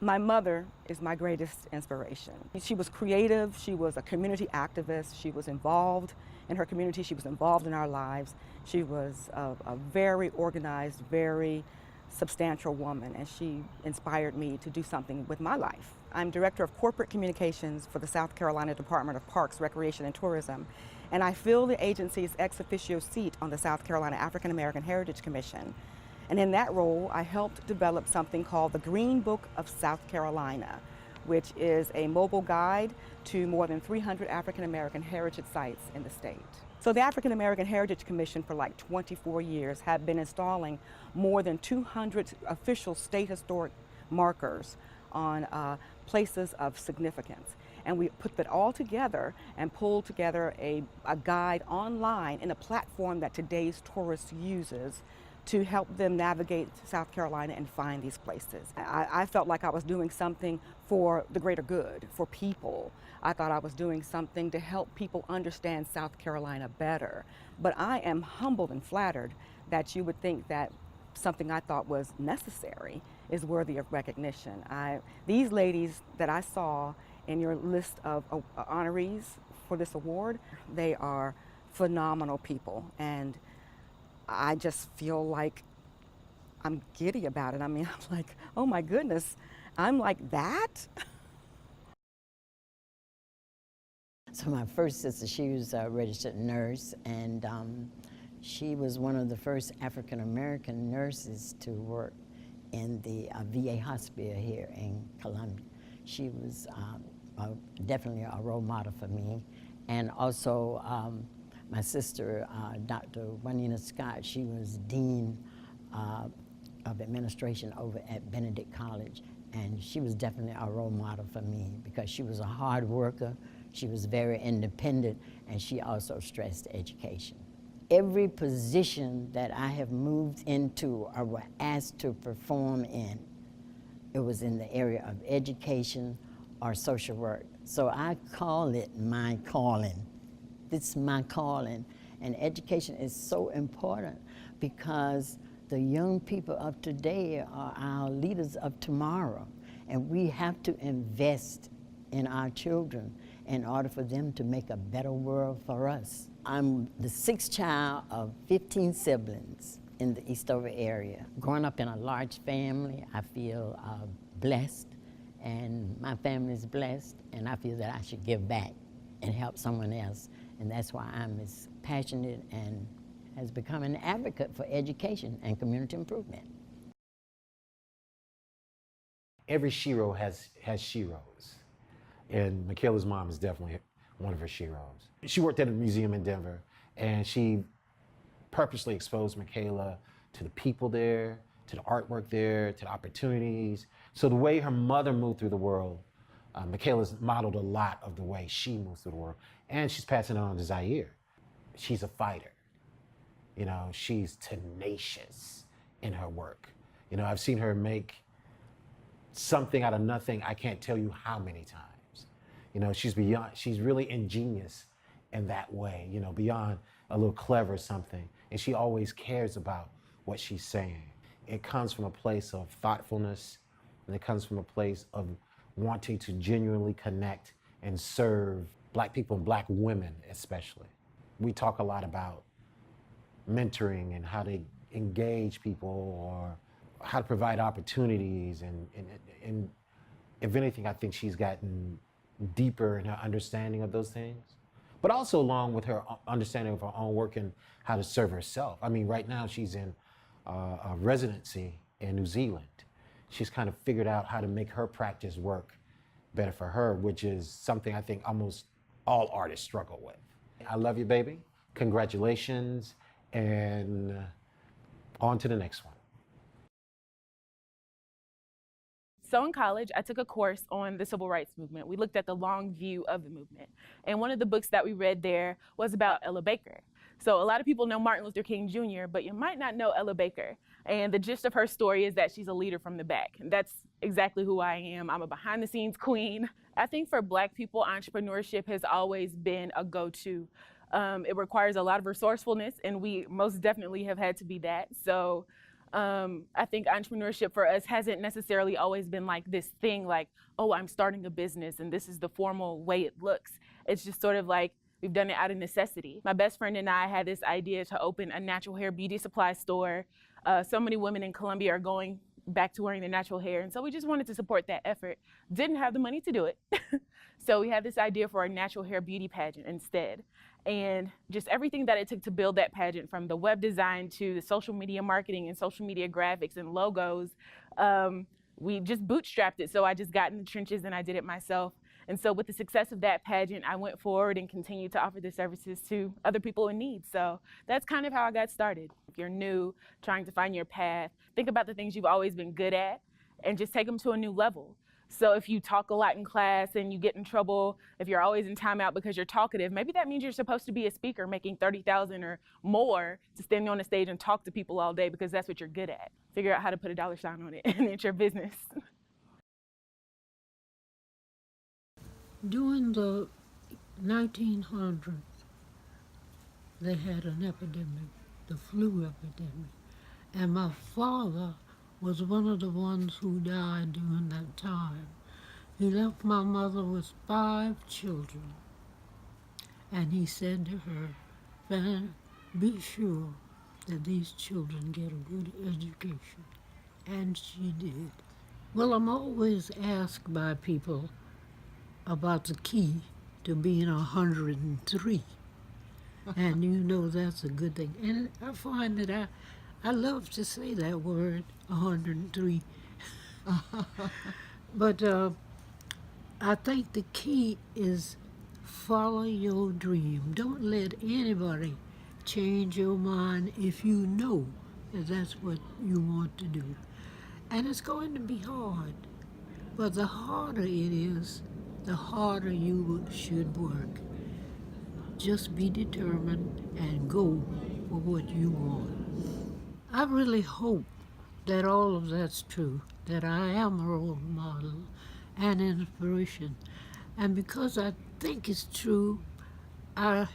My mother is my greatest inspiration. She was creative, she was a community activist, she was involved in her community, she was involved in our lives. She was a very organized, very substantial woman, and she inspired me to do something with my life. I'm Director of Corporate Communications for the South Carolina Department of Parks, Recreation, and Tourism, and I fill the agency's ex officio seat on the South Carolina African American Heritage Commission. And in that role, I helped develop something called the Green Book of South Carolina, which is a mobile guide to more than 300 African American heritage sites in the state. So the African American Heritage Commission for like 24 years have been installing more than 200 official state historic markers on places of significance. And we put that all together and pulled together a guide online in a platform that today's tourist uses to help them navigate South Carolina and find these places. I felt like I was doing something for the greater good, for people. I thought I was doing something to help people understand South Carolina better. But I am humbled and flattered that you would think that something I thought was necessary is worthy of recognition. These ladies that I saw in your list of honorees for this award, they are phenomenal people, and I just feel like I'm giddy about it. I mean, I'm like, oh my goodness, I'm like that? So my first sister, she was a registered nurse, and she was one of the first African-American nurses to work in the VA hospital here in Columbia. She was definitely a role model for me. And also my sister, Dr. Juanita Scott, she was Dean of Administration over at Benedict College. And she was definitely a role model for me because she was a hard worker, she was very independent, and she also stressed education. Every position that I have moved into or were asked to perform in, it was in the area of education or social work. So I call it my calling. It's my calling. And education is so important because the young people of today are our leaders of tomorrow. And we have to invest in our children in order for them to make a better world for us. I'm the sixth child of 15 siblings in the Eastover area. Growing up in a large family, I feel blessed, and my family is blessed, and I feel that I should give back and help someone else. And that's why I'm as passionate and has become an advocate for education and community improvement. Every shero has sheroes, and Michaela's mom is definitely one of her sheroes. She worked at a museum in Denver, and she purposely exposed Michaela to the people there, to the artwork there, to the opportunities. So the way her mother moved through the world, Michaela's modeled a lot of the way she moves through the world, and she's passing it on to Zaire. She's a fighter. You know, she's tenacious in her work. You know, I've seen her make something out of nothing, I can't tell you how many times. You know, she's really ingenious in that way, you know, beyond a little clever something. And she always cares about what she's saying. It comes from a place of thoughtfulness, and it comes from a place of wanting to genuinely connect and serve Black people and Black women especially. We talk a lot about mentoring and how to engage people or how to provide opportunities, and if anything, I think she's gotten deeper in her understanding of those things, but also along with her understanding of her own work and how to serve herself. I mean, right now she's in a residency in New Zealand. She's kind of figured out how to make her practice work better for her, which is something I think almost all artists struggle with. I love you, baby. Congratulations, and on to the next one. So in college, I took a course on the civil rights movement. We looked at the long view of the movement. And one of the books that we read there was about Ella Baker. So a lot of people know Martin Luther King Jr., but you might not know Ella Baker. And the gist of her story is that she's a leader from the back. And that's exactly who I am. I'm a behind the scenes queen. I think for Black people, entrepreneurship has always been a go-to. It requires a lot of resourcefulness, and we most definitely have had to be that. So I think entrepreneurship for us hasn't necessarily always been like this thing like, oh, I'm starting a business and this is the formal way it looks. It's just sort of like we've done it out of necessity. My best friend and I had this idea to open a natural hair beauty supply store. So many women in Columbia are going back to wearing their natural hair, and so we just wanted to support that effort. Didn't have the money to do it. So we had this idea for a natural hair beauty pageant instead. And just everything that it took to build that pageant, from the web design to the social media marketing and social media graphics and logos, we just bootstrapped it. So I just got in the trenches and I did it myself. And so with the success of that pageant, I went forward and continued to offer the services to other people in need. So that's kind of how I got started. If you're new, trying to find your path, think about the things you've always been good at and just take them to a new level. So if you talk a lot in class and you get in trouble, if you're always in timeout because you're talkative, maybe that means you're supposed to be a speaker making $30,000 or more to stand on the stage and talk to people all day because that's what you're good at. Figure out how to put a dollar sign on it and it's your business. During the 1900s, they had an epidemic, the flu epidemic, and my father was one of the ones who died during that time. He left my mother with 5 children, and he said to her, "Fan, be sure that these children get a good education." And she did. Well, I'm always asked by people about the key to being 103. And you know that's a good thing. And I find that I love to say that word, 103. But I think the key is follow your dream. Don't let anybody change your mind if you know that that's what you want to do. And it's going to be hard. But the harder it is, the harder you should work. Just be determined and go for what you want. I really hope that all of that's true, that I am a role model and inspiration. And because I think it's true, I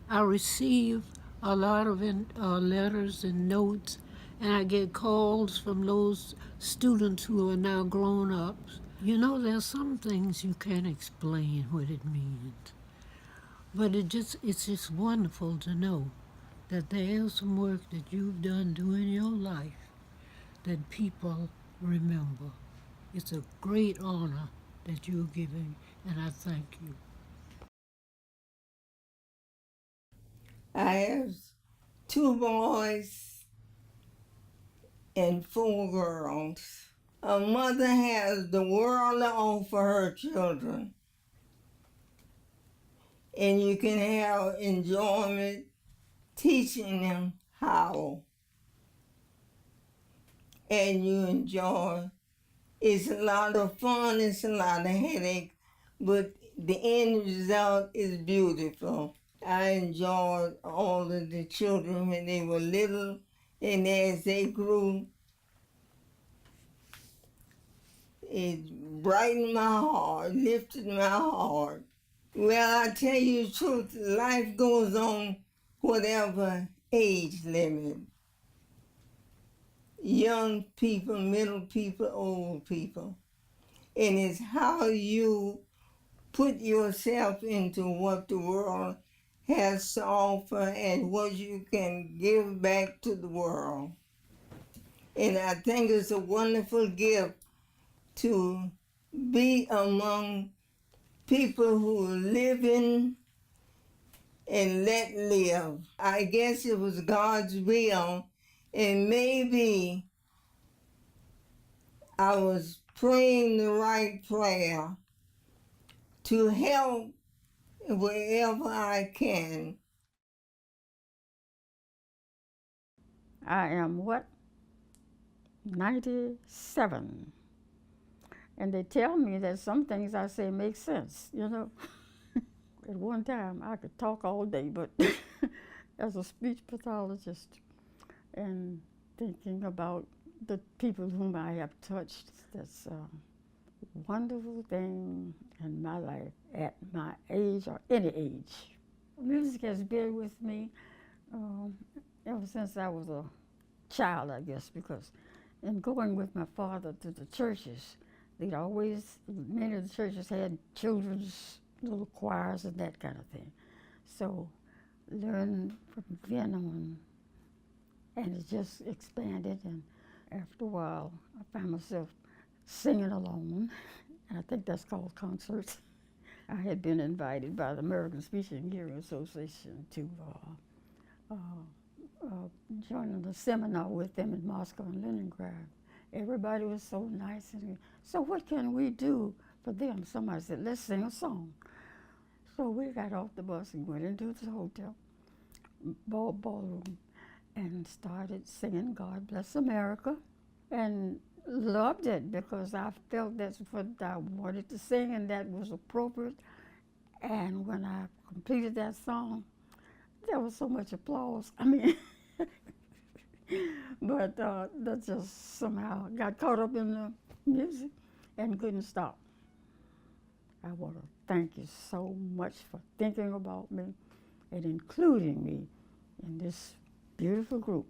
receive a lot of letters and notes, and I get calls from those students who are now grown ups. You know, there's some things you can't explain what it means. But it's just wonderful to know that there is some work that you've done during your life that people remember. It's a great honor that you're giving, and I thank you. I have 2 boys and 4 girls. A mother has the world to offer her children, and you can have enjoyment teaching them how. And you enjoy. It's a lot of fun, it's a lot of headache, but the end result is beautiful. I enjoyed all of the children when they were little, and as they grew, it brightened my heart, lifted my heart. Well, I tell you the truth, life goes on whatever age limit. Young people, middle people, old people. And it's how you put yourself into what the world has to offer and what you can give back to the world. And I think it's a wonderful gift to be among people who live in and let live. I guess it was God's will, and maybe I was praying the right prayer to help wherever I can. I am what? 97. And they tell me that some things I say make sense, you know. At one time, I could talk all day, but as a speech pathologist and thinking about the people whom I have touched, that's a wonderful thing in my life at my age or any age. Music has been with me ever since I was a child, I guess, because in going with my father to the churches, many of the churches had children's little choirs and that kind of thing. So learned from then on, and it just expanded, and after a while, I found myself singing alone, and I think that's called concerts. I had been invited by the American Speech and Hearing Association to join a seminar with them in Moscow and Leningrad. Everybody was so nice, and so what can we do for them? Somebody said, let's sing a song. So we got off the bus and went into the hotel ballroom and started singing God Bless America, and loved it because I felt that's what I wanted to sing and that was appropriate. And when I completed that song, there was so much applause. I mean, but that just somehow got caught up in the music and couldn't stop. I want to thank you so much for thinking about me and including me in this beautiful group.